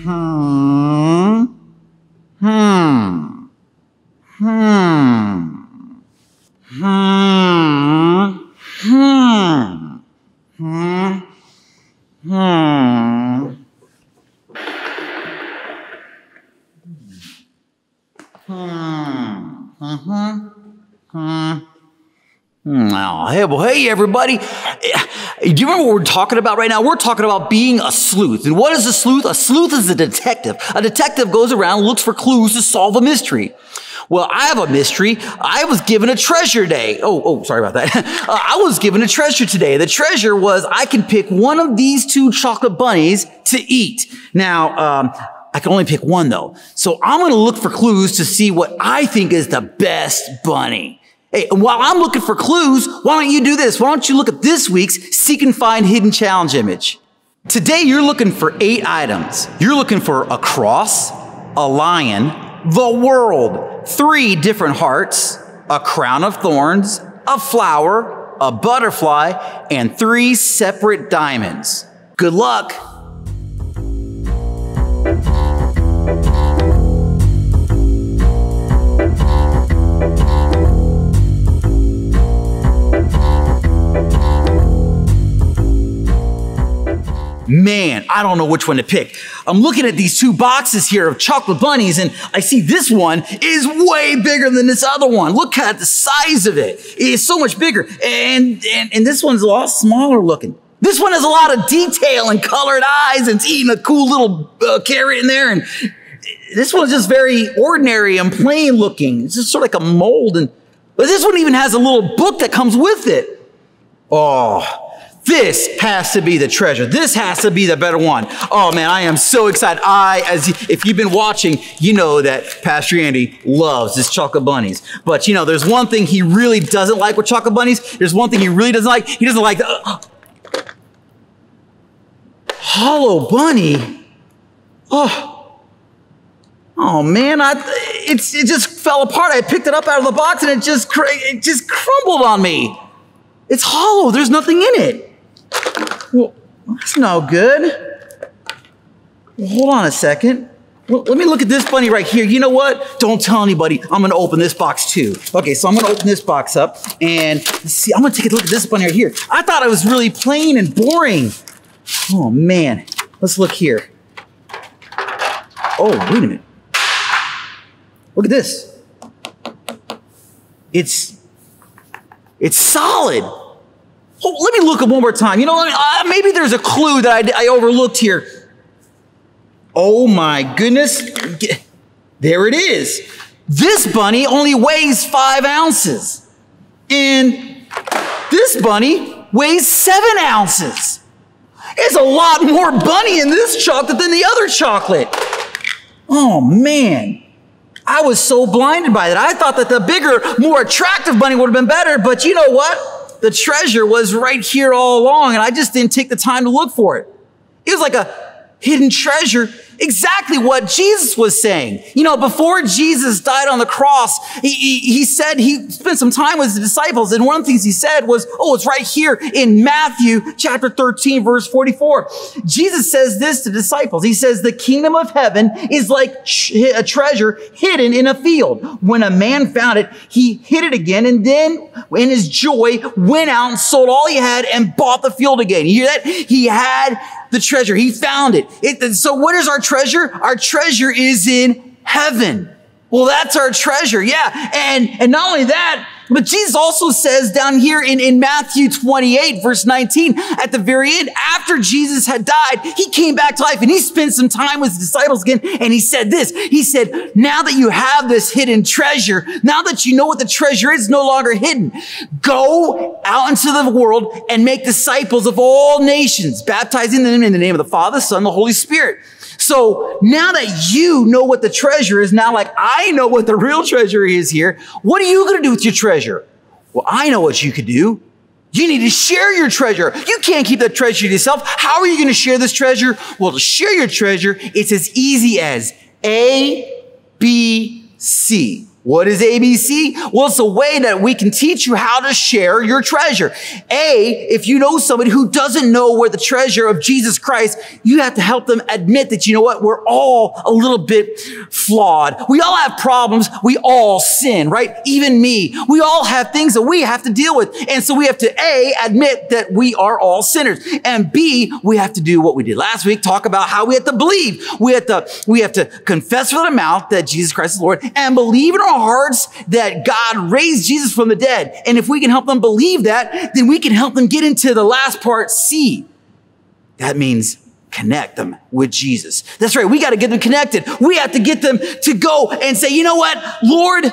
Oh, hey, everybody. Do you remember what we're talking about right now? We're talking about being a sleuth. And what is a sleuth? A sleuth is a detective. A detective goes around and looks for clues to solve a mystery. Well, I have a mystery. I was given a treasure day. Sorry about that. I was given a treasure today. The treasure was I can pick one of these two chocolate bunnies to eat. Now, I can only pick one, though. So I'm going to look for clues to see what I think is the best bunny. Hey, while I'm looking for clues, why don't you do this? Why don't you look at this week's Seek and Find Hidden Challenge image? Today, you're looking for 8 items. You're looking for a cross, a lion, the world, 3 different hearts, a crown of thorns, a flower, a butterfly, and 3 separate diamonds. Good luck. Man, I don't know which one to pick. I'm looking at these 2 boxes here of chocolate bunnies, and I see this one is way bigger than this other one. Look at the size of it. It's so much bigger. And this one's a lot smaller looking. This one has a lot of detail and colored eyes, and it's eating a cool little carrot in there. And this one's just very ordinary and plain looking. It's just sort of like a mold. But this one even has a little book that comes with it. Oh, this has to be the treasure. This has to be the better one. Oh man, I am so excited. If you've been watching, you know that Pastor Andy loves his chocolate bunnies. But you know, there's one thing he really doesn't like with chocolate bunnies. There's one thing he really doesn't like. He doesn't like the hollow bunny. Oh man, it just fell apart. I picked it up out of the box and it just crumbled on me. It's hollow. There's nothing in it. Well, that's no good. Well, hold on a second. Well, let me look at this bunny right here. You know what? Don't tell anybody. I'm going to open this box too. Okay, so I'm going to open this box up and see. I'm going to take a look at this bunny right here. I thought it was really plain and boring. Oh man, let's look here. Oh, wait a minute. Look at this. It's solid. Oh, let me look at one more time. You know, maybe there's a clue that I overlooked here. Oh my goodness. There it is. This bunny only weighs 5 ounces. And this bunny weighs 7 ounces. There's a lot more bunny in this chocolate than the other chocolate. Oh man. I was so blinded by that. I thought that the bigger, more attractive bunny would have been better, but you know what? The treasure was right here all along, and I just didn't take the time to look for it. It was like a hidden treasure, exactly what Jesus was saying. You know, before Jesus died on the cross, he said he spent some time with his disciples, and one of the things he said was, it's right here in Matthew chapter 13, verse 44. Jesus says this to disciples. He says, the kingdom of heaven is like a treasure hidden in a field. When a man found it, he hid it again, and then in his joy went out and sold all he had and bought the field again. You hear that? He had the treasure. He found it. So what is our treasure? Our treasure is in heaven. Well, that's our treasure. Yeah. And not only that, but Jesus also says down here in Matthew 28, verse 19, at the very end, after Jesus had died, he came back to life and he spent some time with his disciples again. And he said this, he said, now that you have this hidden treasure, now that you know what the treasure is no longer hidden, go out into the world and make disciples of all nations, baptizing them in the name of the Father, Son, and the Holy Spirit. So now that you know what the treasure is, now like I know what the real treasure is here, what are you going to do with your treasure? Well, I know what you could do. You need to share your treasure. You can't keep that treasure to yourself. How are you going to share this treasure? Well, to share your treasure, it's as easy as A, B, C. What is ABC? Well, it's a way that we can teach you how to share your treasure. If you know somebody who doesn't know where the treasure of Jesus Christ, you have to help them admit that, you know what, we're all a little bit flawed. We all have problems. We all sin, right? Even me. We all have things that we have to deal with. And so we have to A, admit that we are all sinners. And B, we have to do what we did last week, talk about how we have to believe. We have to confess with our mouth that Jesus Christ is Lord and believe in our hearts that God raised Jesus from the dead. And if we can help them believe that, then we can help them get into the last part, C. That means connect them with Jesus. That's right. We got to get them connected. We have to get them to go and say, you know what, Lord,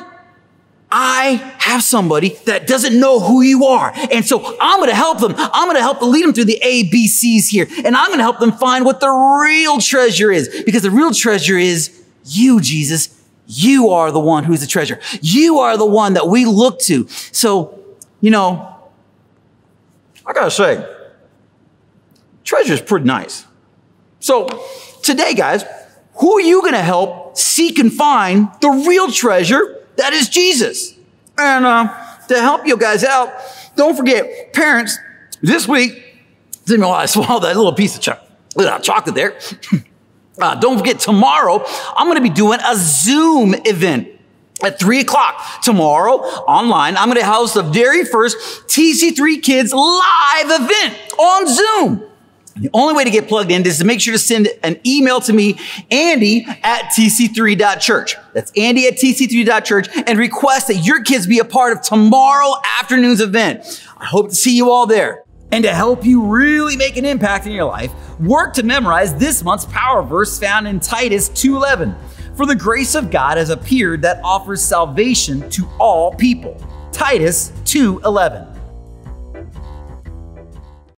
I have somebody that doesn't know who you are. And so I'm going to help them. I'm going to help lead them through the ABCs here. And I'm going to help them find what the real treasure is, because the real treasure is you, Jesus. You are the one who's the treasure. You are the one that we look to. So, you know, I got to say, treasure is pretty nice. So today, guys, who are you going to help seek and find the real treasure that is Jesus? And to help you guys out, don't forget, parents, this week, didn't know why I swallowed that little piece of chocolate there. Don't forget, tomorrow, I'm going to be doing a Zoom event at 3 o'clock tomorrow online. I'm going to host the very first TC3 Kids live event on Zoom. The only way to get plugged in is to make sure to send an email to me, Andy at TC3.church. That's Andy at TC3.church, and request that your kids be a part of tomorrow afternoon's event. I hope to see you all there. And to help you really make an impact in your life, work to memorize this month's power verse found in Titus 2:11. For the grace of God has appeared that offers salvation to all people. Titus 2:11.